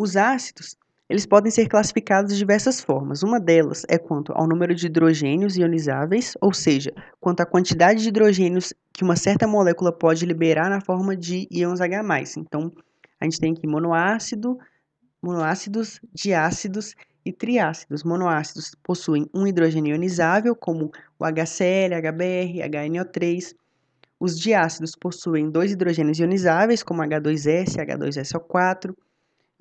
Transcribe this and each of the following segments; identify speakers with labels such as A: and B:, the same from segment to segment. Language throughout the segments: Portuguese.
A: Os ácidos, eles podem ser classificados de diversas formas. Uma delas é quanto ao número de hidrogênios ionizáveis, ou seja, quanto à quantidade de hidrogênios que uma certa molécula pode liberar na forma de íons H+. Então, a gente tem aqui monoácidos, diácidos e triácidos. Monoácidos possuem um hidrogênio ionizável, como o HCl, HBr, HNO3. Os diácidos possuem dois hidrogênios ionizáveis, como H2S, H2SO4.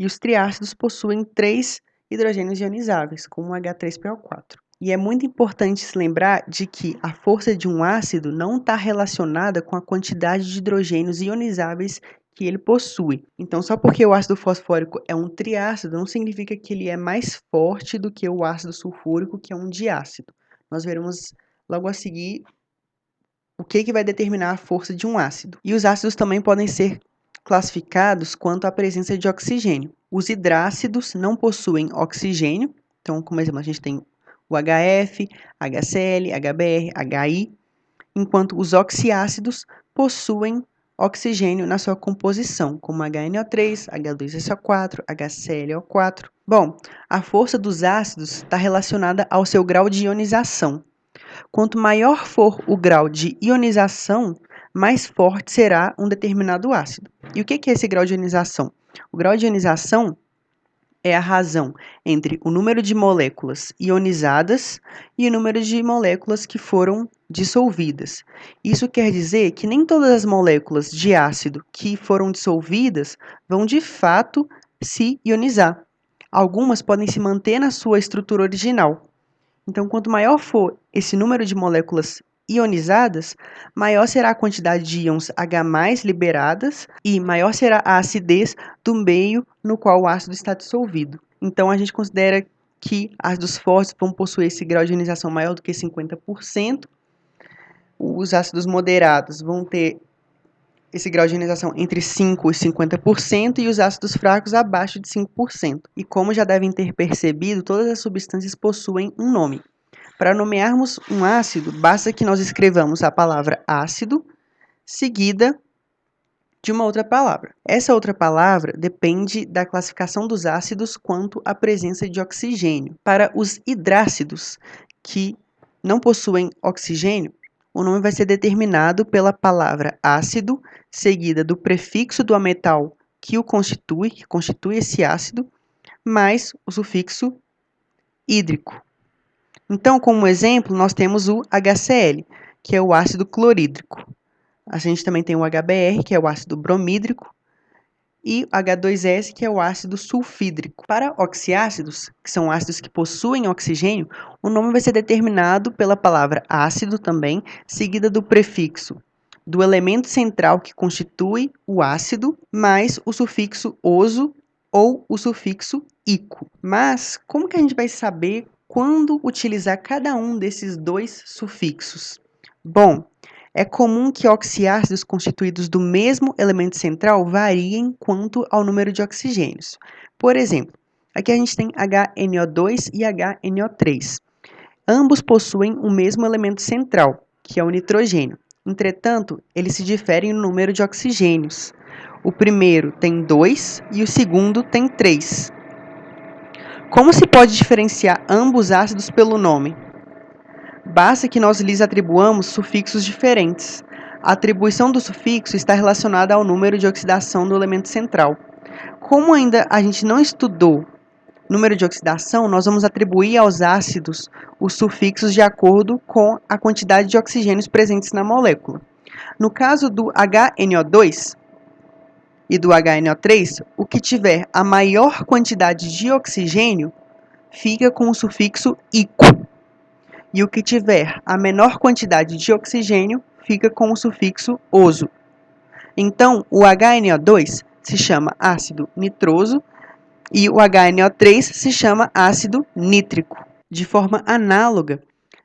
A: E os triácidos possuem 3 hidrogênios ionizáveis, como o H3PO4. E é muito importante se lembrar de que a força de um ácido não está relacionada com a quantidade de hidrogênios ionizáveis que ele possui. Então, só porque o ácido fosfórico é um triácido, não significa que ele é mais forte do que o ácido sulfúrico, que é um diácido. Nós veremos logo a seguir o que vai determinar a força de um ácido. E os ácidos também podem ser classificados quanto à presença de oxigênio. Os hidrácidos não possuem oxigênio, então, como exemplo, a gente tem o HF, HCl, HBr, HI, enquanto os oxiácidos possuem oxigênio na sua composição, como HNO3, H2SO4, HClO4. Bom, a força dos ácidos está relacionada ao seu grau de ionização. Quanto maior for o grau de ionização, mais forte será um determinado ácido. E o que é esse grau de ionização? O grau de ionização é a razão entre o número de moléculas ionizadas e o número de moléculas que foram dissolvidas. Isso quer dizer que nem todas as moléculas de ácido que foram dissolvidas vão de fato se ionizar. Algumas podem se manter na sua estrutura original. Então, quanto maior for esse número de moléculas ionizadas, maior será a quantidade de íons H+ liberadas e maior será a acidez do meio no qual o ácido está dissolvido. Então, a gente considera que ácidos fortes vão possuir esse grau de ionização maior do que 50%. Os ácidos moderados vão ter esse grau de ionização entre 5% e 50% e os ácidos fracos abaixo de 5%. E como já devem ter percebido, todas as substâncias possuem um nome. Para nomearmos um ácido, basta que nós escrevamos a palavra ácido seguida de uma outra palavra. Essa outra palavra depende da classificação dos ácidos quanto à presença de oxigênio. Para os hidrácidos, que não possuem oxigênio, o nome vai ser determinado pela palavra ácido, seguida do prefixo do ametal que constitui esse ácido, mais o sufixo hídrico. Então, como exemplo, nós temos o HCl, que é o ácido clorídrico. A gente também tem o HBr, que é o ácido bromídrico, e o H2S, que é o ácido sulfídrico. Para oxiácidos, que são ácidos que possuem oxigênio, o nome vai ser determinado pela palavra ácido também, seguida do prefixo do elemento central que constitui o ácido, mais o sufixo oso ou o sufixo ico. Mas, como que a gente vai saber quando utilizar cada um desses dois sufixos? Bom, é comum que oxiácidos constituídos do mesmo elemento central variem quanto ao número de oxigênios. Por exemplo, aqui a gente tem HNO2 e HNO3. Ambos possuem o mesmo elemento central, que é o nitrogênio. Entretanto, eles se diferem no número de oxigênios. O primeiro tem 2 e o segundo tem 3. Como se pode diferenciar ambos ácidos pelo nome? Basta que nós lhes atribuamos sufixos diferentes. A atribuição do sufixo está relacionada ao número de oxidação do elemento central. Como ainda a gente não estudou número de oxidação, nós vamos atribuir aos ácidos os sufixos de acordo com a quantidade de oxigênios presentes na molécula. No caso do HNO2 e do HNO3, o que tiver a maior quantidade de oxigênio fica com o sufixo ico. E o que tiver a menor quantidade de oxigênio fica com o sufixo oso. Então, o HNO2 se chama ácido nitroso e o HNO3 se chama ácido nítrico. De forma análoga,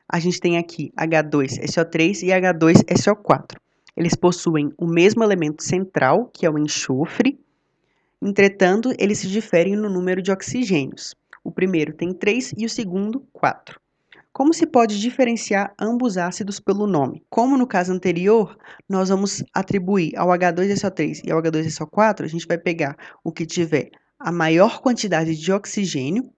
A: a gente tem aqui H2SO3 e H2SO4. Eles possuem o mesmo elemento central, que é o enxofre. Entretanto, eles se diferem no número de oxigênios. O primeiro tem 3 e o segundo, 4. Como se pode diferenciar ambos ácidos pelo nome? Como no caso anterior, nós vamos atribuir ao H2SO3 e ao H2SO4, a gente vai pegar o que tiver a maior quantidade de oxigênio,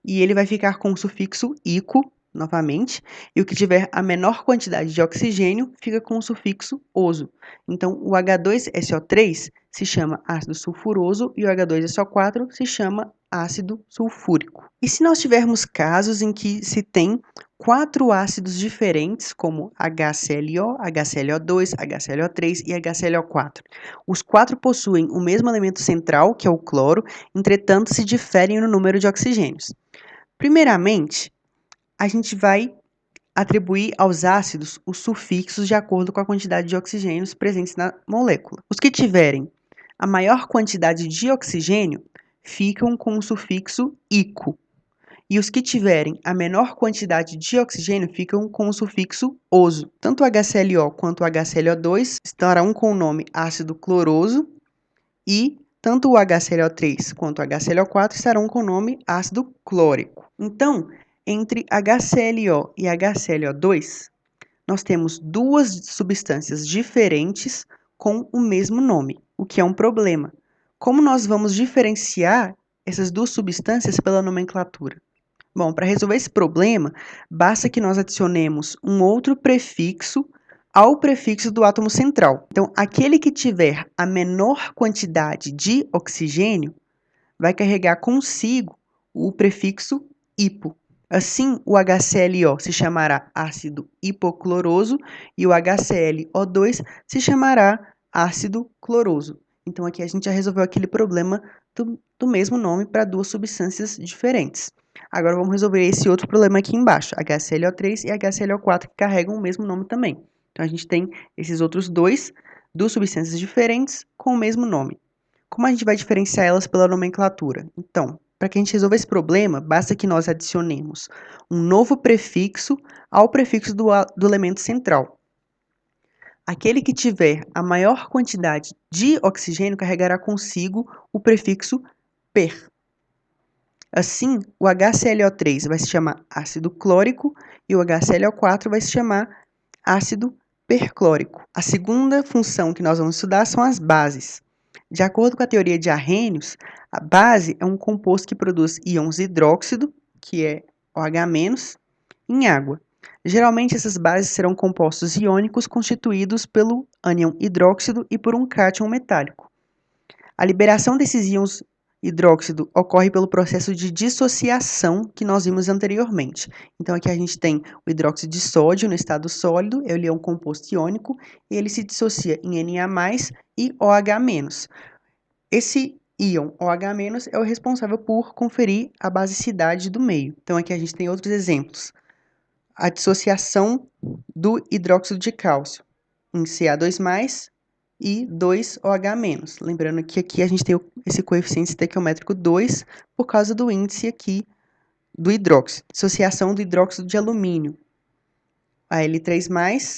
A: e ele vai ficar com o sufixo ico, novamente, e o que tiver a menor quantidade de oxigênio fica com o sufixo oso. Então, o H2SO3 se chama ácido sulfuroso e o H2SO4 se chama ácido sulfúrico. E se nós tivermos casos em que se tem 4 ácidos diferentes, como HClO, HClO2, HClO3 e HClO4. Os 4 possuem o mesmo elemento central, que é o cloro, entretanto se diferem no número de oxigênios. Primeiramente, a gente vai atribuir aos ácidos os sufixos de acordo com a quantidade de oxigênios presentes na molécula. Os que tiverem a maior quantidade de oxigênio ficam com o sufixo ico, e os que tiverem a menor quantidade de oxigênio ficam com o sufixo oso. Tanto o HClO quanto o HClO2 estarão com o nome ácido cloroso e tanto o HClO3 quanto o HClO4 estarão com o nome ácido clórico. Então, entre HClO e HClO2, nós temos duas substâncias diferentes com o mesmo nome, o que é um problema. Como nós vamos diferenciar essas duas substâncias pela nomenclatura? Bom, para resolver esse problema, basta que nós adicionemos um outro prefixo ao prefixo do átomo central. Então, aquele que tiver a menor quantidade de oxigênio vai carregar consigo o prefixo hipo. Assim, o HClO se chamará ácido hipocloroso e o HClO2 se chamará ácido cloroso. Então, aqui a gente já resolveu aquele problema do mesmo nome para duas substâncias diferentes. Agora, vamos resolver esse outro problema aqui embaixo, HClO3 e HClO4, que carregam o mesmo nome também. Então, a gente tem esses outros duas substâncias diferentes com o mesmo nome. Como a gente vai diferenciar elas pela nomenclatura? Então, para que a gente resolva esse problema, basta que nós adicionemos um novo prefixo ao prefixo do elemento central. Aquele que tiver a maior quantidade de oxigênio carregará consigo o prefixo per. Assim, o HClO3 vai se chamar ácido clórico e o HClO4 vai se chamar ácido perclórico. A segunda função que nós vamos estudar são as bases. De acordo com a teoria de Arrhenius, a base é um composto que produz íons hidróxido, que é OH-, em água. Geralmente, essas bases serão compostos iônicos constituídos pelo ânion hidróxido e por um cátion metálico. A liberação desses íons hidróxido ocorre pelo processo de dissociação que nós vimos anteriormente. Então, aqui a gente tem o hidróxido de sódio no estado sólido, ele é um composto iônico, e ele se dissocia em Na+ e OH-. Esse íon OH- é o responsável por conferir a basicidade do meio. Então, aqui a gente tem outros exemplos. A dissociação do hidróxido de cálcio em Ca2+, e 2OH-. Lembrando que aqui a gente tem esse coeficiente estequiométrico 2 por causa do índice aqui do hidróxido. Dissociação do hidróxido de alumínio, Al3+,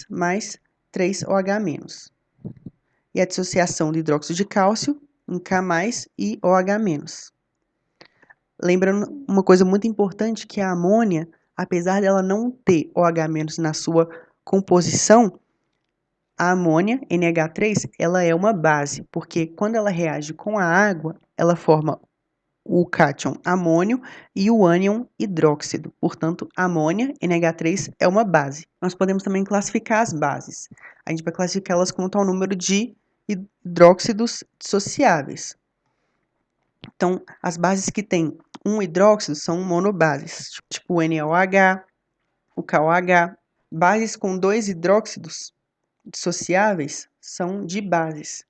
A: mais 3OH-. E a dissociação do hidróxido de cálcio em K+, e OH-. Lembrando uma coisa muito importante, que a amônia, apesar dela não ter OH- na sua composição, a amônia, NH3, ela é uma base, porque quando ela reage com a água, ela forma o cátion amônio e o ânion hidróxido. Portanto, amônia, NH3, é uma base. Nós podemos também classificar as bases. A gente vai classificá-las quanto ao número de hidróxidos dissociáveis. Então, as bases que têm um hidróxido são monobases, tipo o NaOH, o KOH. Bases com dois hidróxidos dissociáveis são dibases,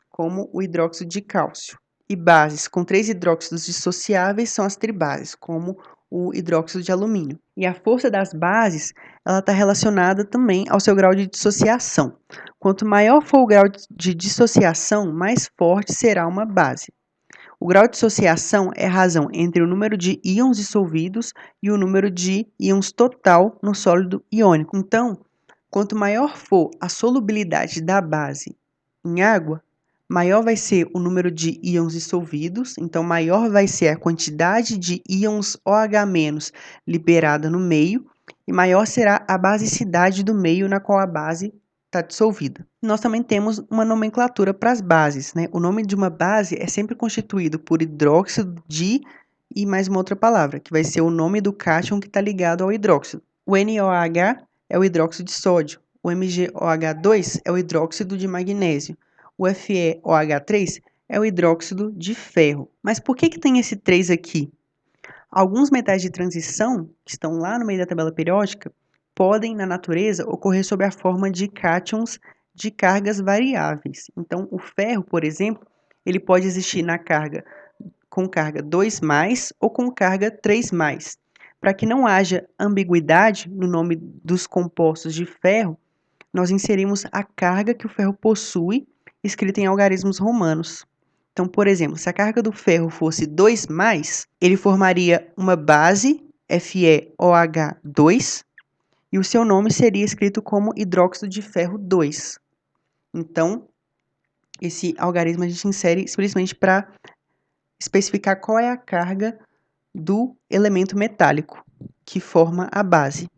A: como o hidróxido de cálcio. E bases com 3 hidróxidos dissociáveis são as tribases, como o hidróxido de alumínio. E a força das bases, ela está relacionada também ao seu grau de dissociação. Quanto maior for o grau de dissociação, mais forte será uma base. O grau de dissociação é a razão entre o número de íons dissolvidos e o número de íons total no sólido iônico. Então, quanto maior for a solubilidade da base em água, maior vai ser o número de íons dissolvidos, então maior vai ser a quantidade de íons OH- liberada no meio, e maior será a basicidade do meio na qual a base está dissolvida. Nós também temos uma nomenclatura para as bases, né? O nome de uma base é sempre constituído por hidróxido de e mais uma outra palavra, que vai ser o nome do cátion que está ligado ao hidróxido. O NOH é o hidróxido de sódio, o MgOH2 é o hidróxido de magnésio, o FeOH3 é o hidróxido de ferro. Mas por que tem esse 3 aqui? Alguns metais de transição, que estão lá no meio da tabela periódica, podem, na natureza, ocorrer sob a forma de cátions de cargas variáveis. Então, o ferro, por exemplo, ele pode existir na carga com carga 2+, ou com carga 3+. Para que não haja ambiguidade no nome dos compostos de ferro, nós inserimos a carga que o ferro possui, escrita em algarismos romanos. Então, por exemplo, se a carga do ferro fosse 2+, ele formaria uma base, FeOH2, e o seu nome seria escrito como hidróxido de ferro 2. Então, esse algarismo a gente insere simplesmente para especificar qual é a carga do elemento metálico que forma a base.